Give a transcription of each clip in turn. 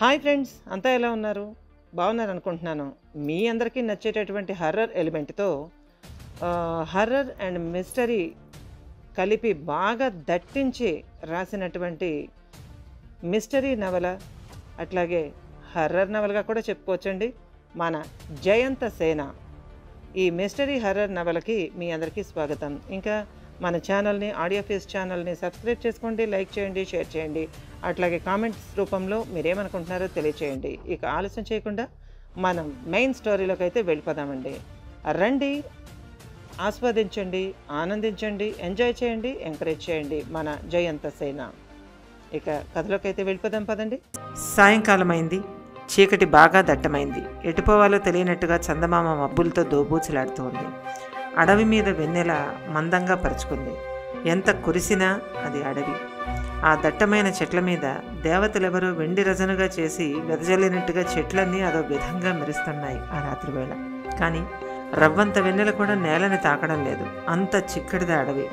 Hi friends, అంతా ఎలా ఉన్నారు? బాగున్నారనుకుంటున్నాను. మీ అందరికీ నచ్చేటటువంటి హర్రర్ ఎలిమెంట్‌తో హర్రర్ అండ్ మిస్టరీ కలిపి బాగా దట్టించి రాసినటువంటి మిస్టరీ నవల, అట్లాగే హర్రర్ నవలగా కూడా చెప్పుకోవచ్చండి. మన జయంత సేన ఈ మిస్టరీ హర్రర్ నవలకి మీ అందరికీ స్వాగతం. ఇంకా మన ఛానల్ని, ఆడియో ఫేస్ ఛానల్ని సబ్స్క్రైబ్ చేసుకోండి, లైక్ చేయండి, షేర్ చేయండి. అట్లాగే కామెంట్స్ రూపంలో మీరేమనుకుంటున్నారో తెలియచేయండి. ఇక ఆలస్యం చేయకుండా మనం మెయిన్ స్టోరీలోకి అయితే వెళ్ళిపోదామండి. రండి, ఆస్వాదించండి, ఆనందించండి, ఎంజాయ్ చేయండి, ఎంకరేజ్ చేయండి మన జయంత సేన. ఇక కథలోకి అయితే వెళ్ళిపోదాం పదండి. సాయంకాలం అయింది. చీకటి బాగా దట్టమైంది. ఎటుపోవాలో తెలియనట్టుగా చందమామ మబ్బులతో దోబూచులాడుతోంది. అడవి మీద వెన్నెల మందంగా పరుచుకుంది. ఎంత కురిసినా అది అడవి. ఆ దట్టమైన చెట్ల మీద దేవతలెవరో వెండి రజనుగా చేసి వెదజల్లినట్టుగా చెట్లన్నీ అదో విధంగా మెరుస్తున్నాయి ఆ రాత్రివేళ. కానీ రవ్వంత వెన్నెల కూడా నేలని తాకడం లేదు. అంత చిక్కడిది అడవి.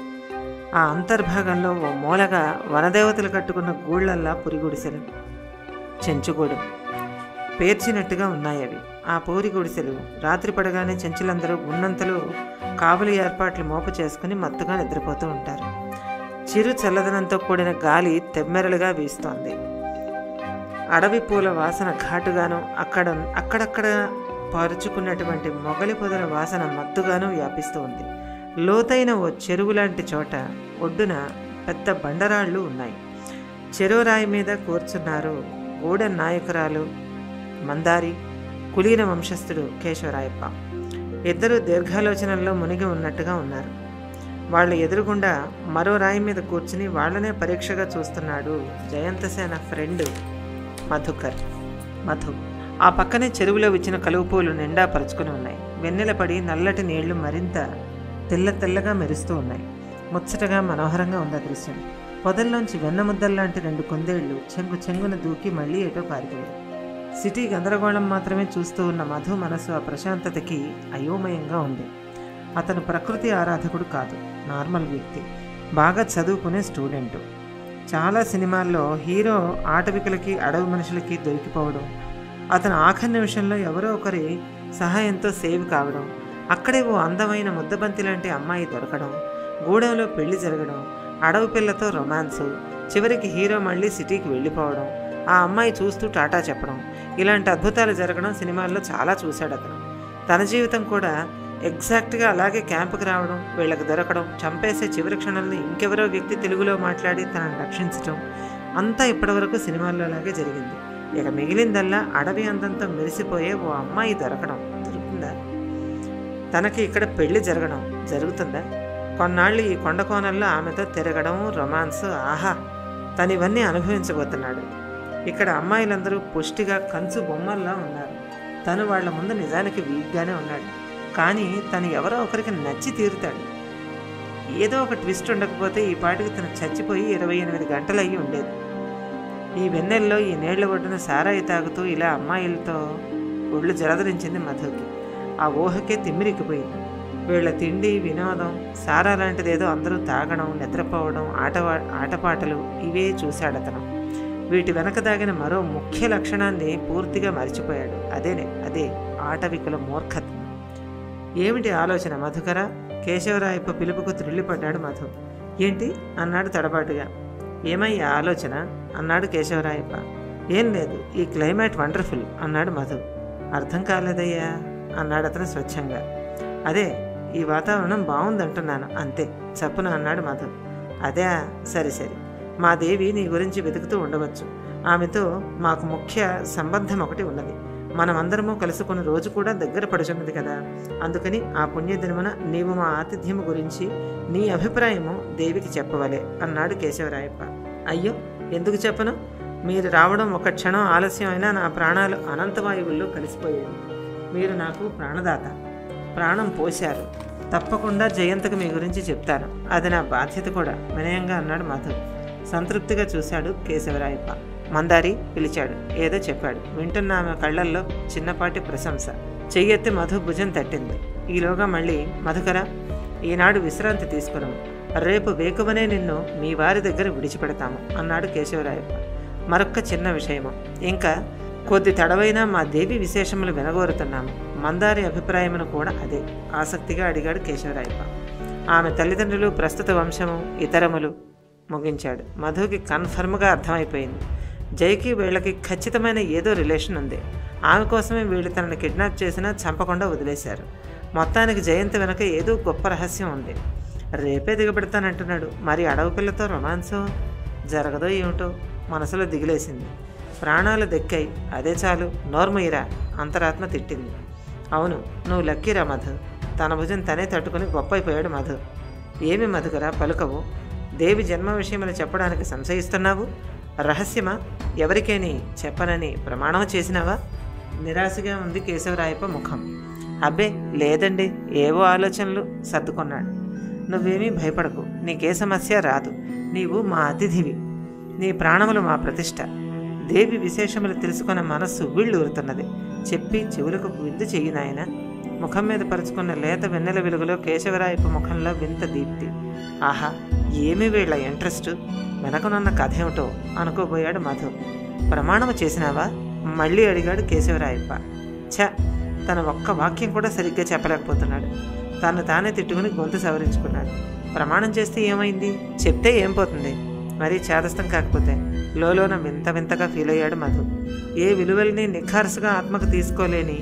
ఆ అంతర్భాగంలో ఓ మూలగా వనదేవతలు కట్టుకున్న గూళ్ళల్లా పురిగుడిసెలు, చెంచుగూడెం పేర్చినట్టుగా ఉన్నాయి అవి. ఆ పూరి గుడిసెలు రాత్రి పడగానే చెంచులందరూ ఉన్నంతలో కావలి ఏర్పాట్లు మోపు చేసుకుని మత్తుగా నిద్రపోతూ ఉంటారు. చిరు చల్లదనంతో కూడిన గాలి వీస్తోంది. అడవి పూల వాసన ఘాటుగాను, అక్కడక్కడ పరుచుకున్నటువంటి మొగలి పొదల వాసన మత్తుగాను వ్యాపిస్తూ ఉంది. లోతైన ఓ చెరువు లాంటి చోట ఒడ్డున పెద్ద బండరాళ్ళు ఉన్నాయి. చెరువు రాయి మీద కూర్చున్నారు గూడెం నాయకురాలు మందారి, కులీన వంశస్థుడు కేశవరాయప్ప. ఇద్దరు దీర్ఘాలోచనల్లో మునిగి ఉన్నట్టుగా ఉన్నారు. వాళ్ళ ఎదురుగుండా మరో రాయి మీద కూర్చుని వాళ్ళనే పరీక్షగా చూస్తున్నాడు జయంతసేన ఫ్రెండ్ మధు. ఆ పక్కనే చెరువులో విచ్చిన కలువుపూలు నిండా పరుచుకుని ఉన్నాయి. వెన్నెల పడి నల్లటి నీళ్లు మరింత తెల్లగా మెరుస్తూ ఉన్నాయి. ముచ్చటగా మనోహరంగా ఉంది దృశ్యం. పొదల్లోంచి వెన్న ముద్దల్లాంటి 2 కుందేళ్లు చెంగున దూకి మళ్ళీ ఏటో పారిపోయాయి. సిటీ గందరగోళం మాత్రమే చూస్తూ ఉన్న మధు మనసు ఆ ప్రశాంతతకి అయోమయంగా ఉంది. అతను ప్రకృతి ఆరాధకుడు కాదు, నార్మల్ వ్యక్తి. బాగా చదువుకునే స్టూడెంటు. చాలా సినిమాల్లో హీరో ఆటవికులకి, అడవి మనుషులకి దొరికిపోవడం, అతను ఆఖరి నిమిషంలో ఎవరో ఒకరి సహాయంతో సేవ్ కావడం, అక్కడే ఓ అందమైన ముద్దబంతి లాంటి అమ్మాయి దొరకడం, గూడెంలో పెళ్లి జరగడం, అడవి పిల్లతో రొమాన్సు, చివరికి హీరో మళ్ళీ సిటీకి వెళ్ళిపోవడం, ఆ అమ్మాయి చూస్తూ టాటా చెప్పడం, ఇలాంటి అద్భుతాలు జరగడం సినిమాల్లో చాలా చూశాడు అతను. తన జీవితం కూడా ఎగ్జాక్ట్గా అలాగే క్యాంపుకి రావడం, వీళ్ళకి దొరకడం, చంపేసే చివరి క్షణంలో ఇంకెవరో వ్యక్తి తెలుగులో మాట్లాడి తనను రక్షించడం అంతా ఇప్పటివరకు సినిమాల్లో అలాగే జరిగింది. ఇక మిగిలిందల్లా అడవి అందంతో మెరిసిపోయే ఓ అమ్మాయి దొరుకుతుందా? తనకి ఇక్కడ పెళ్లి జరుగుతుందా? కొన్నాళ్ళు ఈ కొండ కోణంలో ఆమెతో తిరగడం, రొమాన్స్, ఆహా, తను ఇవన్నీ అనుభవించబోతున్నాడు. ఇక్కడ అమ్మాయిలందరూ పుష్టిగా కంచు బొమ్మల్లా ఉన్నారు. తను వాళ్ల ముందు నిజానికి వీక్గానే ఉన్నాడు. కానీ తను ఎవరో ఒకరికి నచ్చి తీరుతాడు. ఏదో ఒక ట్విస్ట్ ఉండకపోతే ఈ పాటికి తను చచ్చిపోయి 28 గంటలు అయ్యి ఉండేది. ఈ వెన్నెల్లో ఈ నీళ్ల ఒడ్డున సారాయి తాగుతూ ఇలా అమ్మాయిలతో ఒళ్ళు జలధరించింది మధుకి. ఆ ఊహకే తిమ్మిరిక్కిపోయింది. వీళ్ళ తిండి, వినోదం, సారా లాంటిదేదో అందరూ తాగడం, నిద్రపోవడం, ఆటపాటలు ఇవే చూశాడతను. వీటి వెనక దాగిన మరో ముఖ్య లక్షణాన్ని పూర్తిగా మర్చిపోయాడు. అదే ఆటవికుల మూర్ఖత్వం. ఏమిటి ఆలోచన మధుకర? కేశవరాయప్ప పిలుపుకు త్రిల్లిపడ్డాడు మధు. ఏంటి అన్నాడు తడబాటుగా. ఏమయ్యా ఆలోచన అన్నాడు కేశవరాయప్ప. ఏం లేదు, ఈ క్లైమేట్ వండర్ఫుల్ అన్నాడు మధు. అర్థం కాలేదయ్యా అన్నాడు అతను స్వచ్ఛంగా. అదే, ఈ వాతావరణం బాగుందంటున్నాను అంతే చప్పున అన్నాడు మధు. అదే, సరే మా దేవి నీ గురించి వెతుకుతూ ఉండవచ్చు. ఆమెతో మాకు ముఖ్య సంబంధం ఒకటి ఉన్నది. మనమందరము కలుసుకున్న రోజు కూడా దగ్గర పడుచున్నది కదా. అందుకని ఆ పుణ్యదినమున నీవు మా ఆతిథ్యము గురించి నీ అభిప్రాయము దేవికి చెప్పవలే అన్నాడు కేశవరాయప్ప. అయ్యో, ఎందుకు చెప్పను? మీరు రావడం ఒక క్షణం ఆలస్యం అయినా నా ప్రాణాలు అనంతవాయువుల్లో కలిసిపోయాయి. మీరు నాకు ప్రాణదాత, ప్రాణం పోశారు. తప్పకుండా జయంతకు మీ గురించి చెప్తాను. అది నా బాధ్యత కూడా వినయంగా అన్నాడు మధు. సంతృప్తిగా చూశాడు కేశవరాయప్ప. మందారి పిలిచాడు. ఏదో చెప్పాడు. వింటున్న ఆమె కళ్ళల్లో చిన్నపాటి ప్రశంస. చెయ్యెత్తి మధు భుజం తట్టింది. ఈలోగా మళ్ళీ, మధుకర, ఈనాడు విశ్రాంతి తీసుకున్నాము. రేపు వేకువనే నిన్ను మీ వారి దగ్గర విడిచిపెడతాము అన్నాడు కేశవరాయప్ప. మరొక్క చిన్న విషయము, ఇంకా కొద్ది తడవైనా మా దేవి విశేషములు వినగోరుతున్నాము. మందారి అభిప్రాయమును కూడా అదే ఆసక్తిగా అడిగాడు కేశవరాయప్ప. ఆమె తల్లిదండ్రులు, ప్రస్తుత వంశము, ఇతరములు ముగించాడు. మధుకి కన్ఫర్మ్గా అర్థమైపోయింది. జైకి వీళ్ళకి ఖచ్చితమైన ఏదో రిలేషన్ ఉంది. ఆమె కోసమే వీళ్ళు తనని కిడ్నాప్ చేసినా చంపకుండా వదిలేశారు. మొత్తానికి జయంతి వెనక ఏదో గొప్ప రహస్యం ఉంది. రేపే దిగబెడతానంటున్నాడు. మరి అడవి పిల్లతో రొమాన్సో జరగదో ఏమిటో మనసులో దిగిలేసింది. ప్రాణాలు దెక్కాయి, అదే చాలు. నోర్మయ్యరా, అంతరాత్మ తిట్టింది. అవును, నువ్వు లక్కీరా మధు. తన భుజం తనే తట్టుకుని గొప్ప అయిపోయాడు మధు. ఏమి మధుకరా పలుకవు? దేవి జన్మ విషయమని చెప్పడానికి సంశయిస్తున్నావు? రహస్యమా? ఎవరికేని చెప్పనని ప్రమాణం చేసినావా? నిరాశగా ఉంది కేశవరాయప్ప ముఖం. అబ్బే లేదండి, ఏవో ఆలోచనలు సర్దుకున్నాడు. నువ్వేమీ భయపడకు, నీకే సమస్య రాదు. నీవు మా అతిథివి, నీ ప్రాణములు మా ప్రతిష్ట. దేవి విశేషములు తెలుసుకున్న మనస్సు వీళ్ళూరుతున్నది. చెప్పి చెవులకు విందు చెయ్యి నాయన. ముఖం మీద పరుచుకున్న లేత వెన్నెల వెలుగులో కేశవరాయప్ప ముఖంలో వింత దీప్తి. ఆహా, ఏమి వీళ్ళ ఇంట్రెస్టు, వెనకనున్న కథ ఏమిటో అనుకోబోయాడు మధు. ప్రమాణము చేసినావా? మళ్ళీ అడిగాడు కేశవరాయప్ప. ఛ, తన ఒక్క వాక్యం కూడా సరిగ్గా చెప్పలేకపోతున్నాడు. తను తానే తిట్టుకుని గొంతు సవరించుకున్నాడు. ప్రమాణం చేస్తే ఏమైంది? చెప్తే ఏం పోతుంది? మరీ చేదస్తం కాకపోతే. లోలోన వింత వింతగా ఫీల్ అయ్యాడు మధు. ఏ విలువల్ని నిఖార్సుగా ఆత్మకు తీసుకోలేని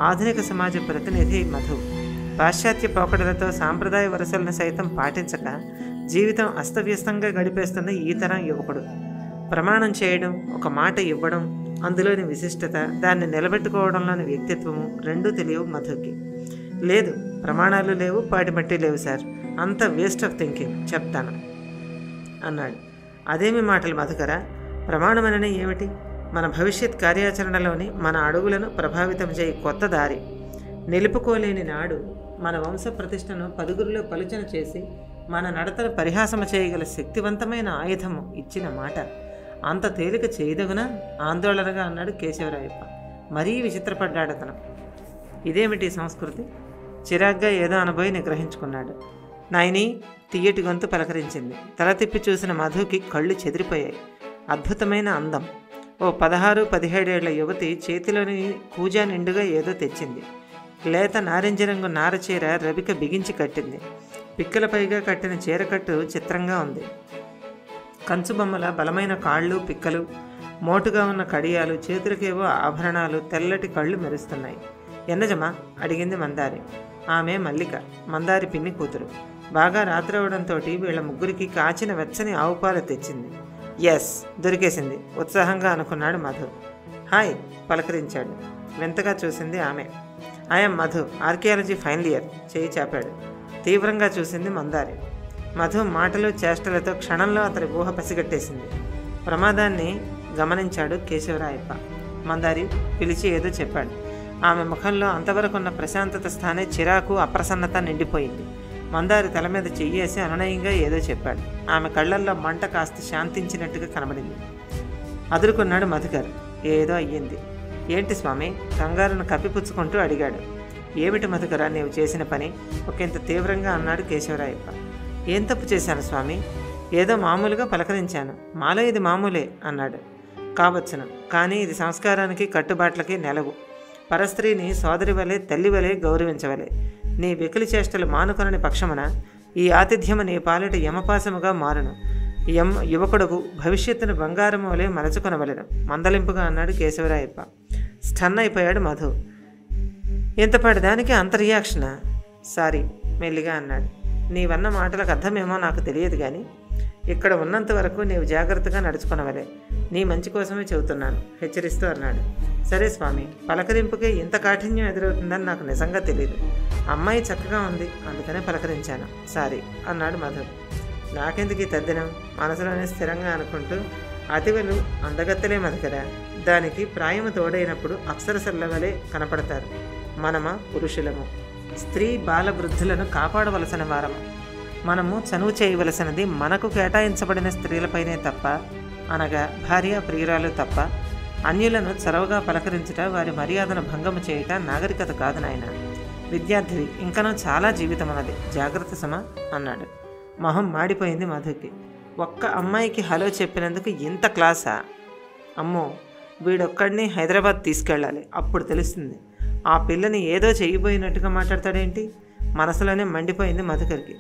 ఆధునిక సమాజ ప్రతినిధి మధు. పాశ్చాత్య పోకడలతో సాంప్రదాయ వరుసలను సైతం పాటించక జీవితం అస్తవ్యస్తంగా గడిపేస్తున్న ఈ తరం యువకుడు. ప్రమాణం చేయడం, ఒక మాట ఇవ్వడం, అందులోని విశిష్టత, దాన్ని నిలబెట్టుకోవడంలోని వ్యక్తిత్వము రెండూ తెలియవు మధుకి. లేదు, ప్రమాణాలు లేవు, పాటిమట్టి లేవు సార్, అంత వేస్ట్ ఆఫ్ థింకింగ్, చెప్తాను అన్నాడు. అదేమి మాటలు మధుకరా? ప్రమాణమననే ఏమిటి? మన భవిష్యత్ కార్యాచరణలోని మన అడుగులను ప్రభావితం చేయి కొత్త దారి. నిలుపుకోలేని నాడు మన వంశ ప్రతిష్టను పదుగురిలో పలుచన చేసి మన నడతను పరిహాసము చేయగల శక్తివంతమైన ఆయుధము ఇచ్చిన మాట. అంత తేలిక చేయదగునా? ఆందోళనగా అన్నాడు కేశవరాయప్ప. మరీ విచిత్రపడ్డాడతను. ఇదేమిటి సంస్కృతి? చిరాగ్గా ఏదో అనబోయి నిగ్రహించుకున్నాడు. నాయని, తీయటి గొంతు పలకరించింది. తల తిప్పి చూసిన మధుకి కళ్ళు చెదిరిపోయాయి. అద్భుతమైన అందం. ఓ 16-17 ఏళ్ల యువతి చేతిలోని కూజా నిండుగా ఏదో తెచ్చింది. లేత నారింజ రంగు నారచీర రవిక బిగించి కట్టింది. పిక్కలపైగా కట్టిన చీరకట్టు చిత్రంగా ఉంది. కంచుబొమ్మల బలమైన కాళ్ళు, పిక్కలు, మోటుగా ఉన్న కడియాలు, చేతులకేవో ఆభరణాలు, తెల్లటి కళ్ళు మెరుస్తున్నాయి. ఎన్నజమా? అడిగింది మందారి. ఆమె మల్లిక, మందారి పిన్ని కూతురు. బాగా రాత్రవడంతో వీళ్ళ ముగ్గురికి కాచిన వెచ్చని ఆవుపాలు తెచ్చింది. ఎస్, దొరికేసింది ఉత్సాహంగా అనుకున్నాడు మధు. హాయ్ పలకరించాడు. వింతగా చూసింది ఆమె. I'm Madhu, archaeology final year. చేయి చాపాడు. తీవ్రంగా చూసింది మందారి. మధు మాటలు చేష్టలతో క్షణంలో అతని ఊహ పసిగట్టేసింది. ప్రమాదాన్ని గమనించాడు కేశవరాయప్ప. మందారి పిలిచి ఏదో చెప్పాడు. ఆమె ముఖంలో అంతవరకున్న ప్రశాంతత స్థానే చిరాకు, అప్రసన్నత నిండిపోయింది. మందారి తల మీద చెయ్యేసి అనునయంగా ఏదో చెప్పాడు. ఆమె కళ్ళల్లో మంట కాస్త శాంతించినట్టుగా కనబడింది. అదురుకున్నాడు మధుకర్. ఏదో అయ్యింది. ఏంటి స్వామి? కంగారును కప్పిపుచ్చుకుంటూ అడిగాడు. ఏమిటి మధుకర నీవు చేసిన పని? ఒకంత తీవ్రంగా అన్నాడు కేశవరాయప్ప. ఏం తప్పు చేశాను స్వామి? ఏదో మామూలుగా పలకరించాను. మాలో ఇది మామూలే అన్నాడు. కావచ్చును, కానీ ఇది సంస్కారానికి, కట్టుబాట్లకి నెలవు. పరస్త్రీని సోదరి వలె, తల్లి వలె గౌరవించవలే. నీ వెకిలి చేష్టలు మానుకొనని పక్షమున ఈ ఆతిథ్యము నీ పాలిట యమపాసముగా మారును. యువకుడుకు భవిష్యత్తును బంగారము వలె మలచుకొనవలెను మందలింపుగా అన్నాడు కేశవరాయప్ప. స్టన్ అయిపోయాడు మధు. ఇంతపాటి దానికి అంత రియాక్షనా? సారీ మెల్లిగా అన్నాడు. నీవన్న మాటలకు అర్థమేమో నాకు తెలియదు, కానీ ఇక్కడ ఉన్నంత వరకు నీవు జాగ్రత్తగా నడుచుకునవలే. నీ మంచి కోసమే చెబుతున్నాను హెచ్చరిస్తూ అన్నాడు. సరే స్వామి, పలకరింపుకే ఇంత కాఠిన్యం ఎదురవుతుందని నాకు నిజంగా తెలియదు. అమ్మాయి చక్కగా ఉంది, అందుకనే పలకరించాను. సారీ అన్నాడు మధు. నాకెందుకు ఈ తద్దినం? మనసులోనే స్థిరంగా అనుకుంటూ, అతివలు అందగత్తలే మధుకరా. దానికి ప్రాయము తోడైనప్పుడు అప్సరసల వలె కనపడతారు. మనమ పురుషులము, స్త్రీ బాల వృద్ధులను కాపాడవలసిన వారము. మనము చనువు చేయవలసినది మనకు కేటాయించబడిన స్త్రీలపైనే తప్ప, అనగా భార్య ప్రియురాలు తప్ప. అన్యులను చొరవగా పలకరించుట, వారి మర్యాదను భంగము చేయుట నాగరికత కాదు నాయన. విద్యార్థివి, ఇంకనూ చాలా జీవితం అన్నది, జాగ్రత్త సమా అన్నాడు. మొహం మాడిపోయింది మధుకి. ఒక్క అమ్మాయికి హలో చెప్పినందుకు ఇంత క్లాసా? అమ్మో, వీడొక్కడిని హైదరాబాద్ తీసుకెళ్ళాలి, అప్పుడు తెలుస్తుంది. ఆ పిల్లని ఏదో చెయ్యిపోయినట్టుగా మాట్లాడతాడేంటి? మనసులోనే మండిపోయింది మధుకర్కి.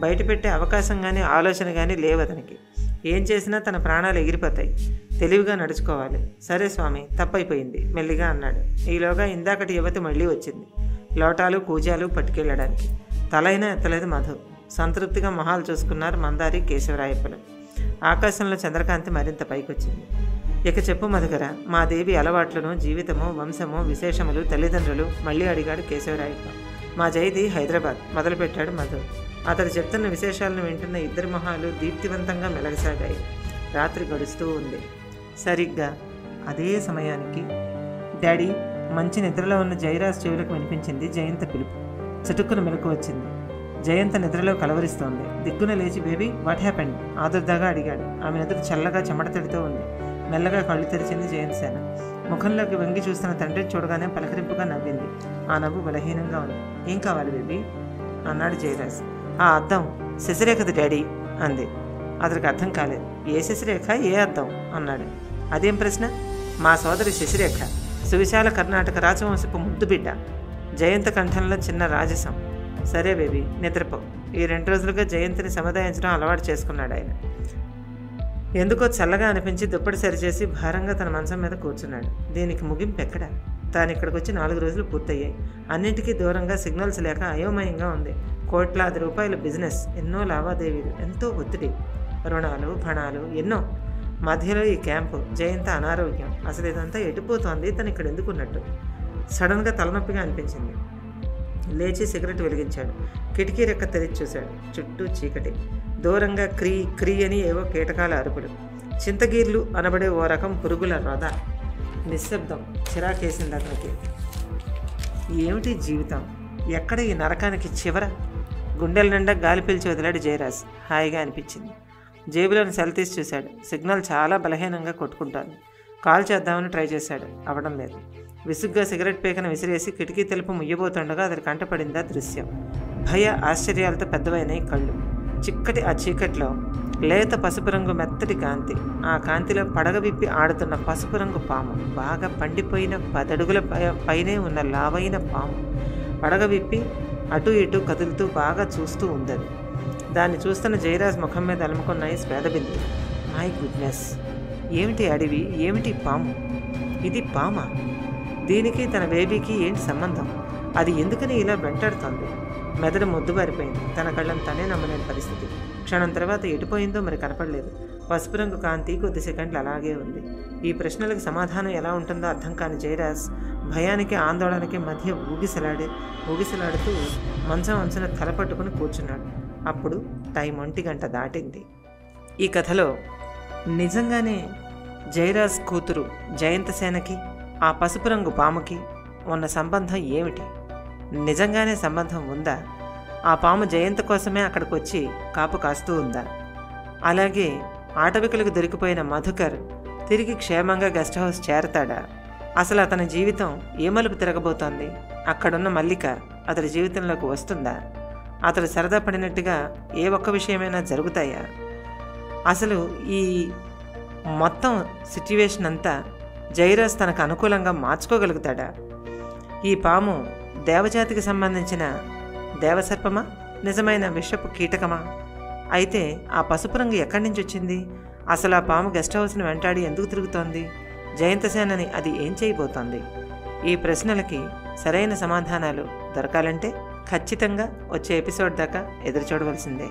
బయట పెట్టే అవకాశం కానీ ఆలోచన కానీ లేవు అతనికి. ఏం చేసినా తన ప్రాణాలు ఎగిరిపోతాయి. తెలివిగా నడుచుకోవాలి. సరే స్వామి, తప్పైపోయింది మెల్లిగా అన్నాడు. ఈలోగా ఇందాకటి యువతి మళ్ళీ వచ్చింది, లోటాలు కూజాలు పట్టుకెళ్ళడానికి. తలైనా ఎత్తలేదు మధు. సంతృప్తిగా మొహాలు చూసుకున్నారు మందారి, కేశవరాయప్పలు. ఆకాశంలో చంద్రకాంతి మరింత పైకొచ్చింది. ఇక చెప్పు మధుకర, మా దేవి అలవాట్లను, జీవితము, వంశము, విశేషములు, తల్లిదండ్రులు మళ్ళీ అడిగాడు కేశవరాయప్ప. మా జైది హైదరాబాద్ మొదలుపెట్టాడు మధు. అతడు చెప్తున్న విశేషాలను వింటున్న ఇద్దరి మొహాలు దీప్తివంతంగా మెలగసాగాయి. రాత్రి గడుస్తూ ఉంది. సరిగ్గా అదే సమయానికి డాడీ, మంచి నిద్రలో ఉన్న జయరాజ్ చెవులకు వినిపించింది జయంత పిలుపు. చటుక్కున మెలకు వచ్చింది. జయంత నిద్రలో కలవరిస్తోంది. దిగ్గున లేచి బేబీ వాట్ హ్యాపెండ్ ఆదుర్దాగా అడిగాడు. ఆమె నిద్ర చల్లగా చెమటతడితో ఉంది. మెల్లగా కళ్ళు తెరిచింది జయంత్ సేన. ముఖంలోకి వంగి చూస్తున్న తండ్రిని చూడగానే పలకరింపుగా నవ్వింది. ఆ నవ్వు బలహీనంగా ఉంది. ఏం కావాలి బేబీ అన్నాడు జయరాజ్. ఆ అద్దం శశిరేఖది డాడీ అంది. అతనికి అర్థం కాలేదు. ఏ శశిరేఖ, ఏ అద్దం అన్నాడు. అదేం ప్రశ్న? మా సోదరి శశిరేఖ, సువిశాల కర్ణాటక రాజవంశపు ముద్దు బిడ్డ. జయంత కంఠంలో చిన్న రాజసం. సరే బేబీ, నిద్రపో. ఈ 2 రోజులుగా జయంతిని సముదాయించడం అలవాటు చేసుకున్నాడు ఆయన. ఎందుకో చల్లగా అనిపించి దుప్పటి సరిచేసి భారంగా తన మంచం మీద కూర్చున్నాడు. దీనికి ముగింపు ఎక్కడ? తాను ఇక్కడికి వచ్చి 4 రోజులు పూర్తయ్యాయి. అన్నింటికీ దూరంగా, సిగ్నల్స్ లేక అయోమయంగా ఉంది. కోట్లాది రూపాయల బిజినెస్, ఎన్నో లావాదేవీలు, ఎంతో ఒత్తిడి, రుణాలు, ఫణాలు ఎన్నో. మధ్యలో ఈ క్యాంపు, జయంత అనారోగ్యం. అసలు ఇదంతా ఎటుపోతోంది? తను ఇక్కడ ఎందుకున్నట్టు? సడన్గా తలనొప్పిగా అనిపించింది. లేచి సిగరెట్ వెలిగించాడు. కిటికీ రెక్క తెరిచి చూశాడు. చుట్టూ చీకటి. దూరంగా క్రీ క్రీ అని ఏవో కీటకాల అరుపులు. చింతగీర్లు అనబడే ఓ రకం పురుగుల రొద. నిశ్శబ్దం. చిరాకేసింది అతనికి. ఏమిటి జీవితం? ఎక్కడ ఈ నరకానికి చివర? గుండెల నిండా గాలి పీల్చి వదిలాడు జయరాజ్. హాయిగా అనిపించింది. జేబులోని సెల్ తీసి చూశాడు. సిగ్నల్ చాలా బలహీనంగా కొట్టుకుంటాను. కాల్ చేద్దామని ట్రై చేశాడు. అవ్వడం లేదు. విసుగ్గా సిగరెట్ పీకను విసిరేసి కిటికీ తలుపు ముయ్యబోతుండగా అతని కంటపడిందా దృశ్యం. భయ ఆశ్చర్యాలతో పెద్దవైనాయి కళ్ళు. చిక్కటి ఆ చీకట్లో లేత పసుపు రంగు మెత్తటి కాంతి. ఆ కాంతిలో పడగ విప్పి ఆడుతున్న పసుపు రంగు పాము. బాగా పండిపోయిన 10 అడుగుల పైనే ఉన్న లావైన పాము. పడగ విప్పి అటు ఇటు కదులుతూ బాగా చూస్తూ ఉందది. దాన్ని చూస్తున్న జయరాజ్ ముఖం మీద అలుముకున్నాయి స్వేదబిందు. మై గుడ్నెస్, ఏమిటి అడవి, ఏమిటి పాము? ఇది పామా? దీనికి తన బేబీకి ఏంటి సంబంధం? అది ఎందుకని ఇలా వెంటాడుతోంది? మెదడు మొద్దుబారిపోయింది. తన కళ్ళను తనే నమ్మలేని పరిస్థితి. క్షణం తర్వాత ఎటుపోయిందో మరి కనపడలేదు. పసుపు రంగు కాంతి కొద్ది సెకండ్లు అలాగే ఉంది. ఈ ప్రశ్నలకు సమాధానం ఎలా ఉంటుందో అర్థం కాని జయరాజ్ భయానికి, ఆందోళనకి మధ్య ఊగిసలాడుతూ మంచం అంచున తలపట్టుకుని కూర్చున్నాడు. అప్పుడు టైం 1 గంట దాటింది. ఈ కథలో నిజంగానే జయరాజ్ కూతురు జయంత సేనకి ఆ పసుపు రంగు పాముకి ఉన్న సంబంధం ఏమిటి? నిజంగానే సంబంధం ఉందా? ఆ పాము జయంత కోసమే అక్కడికి వచ్చి కాపు కాస్తూ ఉందా? అలాగే ఆటవికులకు దొరికిపోయిన మధుకర్ తిరిగి క్షేమంగా గెస్ట్ హౌస్ చేరతాడా? అసలు అతని జీవితం ఏ మలుపు తిరగబోతోంది? అక్కడున్న మల్లిక అతడి జీవితంలోకి వస్తుందా? అతడు సరదా పడినట్టుగా ఏ ఒక్క విషయమైనా జరుగుతాయా? అసలు ఈ మొత్తం సిట్యువేషన్ అంతా జయరాజ్ తనకు అనుకూలంగా మార్చుకోగలుగుతాడా? ఈ పాము దేవజాతికి సంబంధించిన దేవసర్పమా, నిజమైన విషపు కీటకమా? అయితే ఆ పసుపు రంగు ఎక్కడి నుంచి వచ్చింది? అసలు ఆ పాము గెస్ట్ హౌస్ని వెంటాడి ఎందుకు తిరుగుతోంది? జయంతసేనని అది ఏం చేయబోతోంది? ఈ ప్రశ్నలకి సరైన సమాధానాలు దొరకాలంటే ఖచ్చితంగా వచ్చే ఎపిసోడ్ దాకా ఎదురు చూడవలసిందే.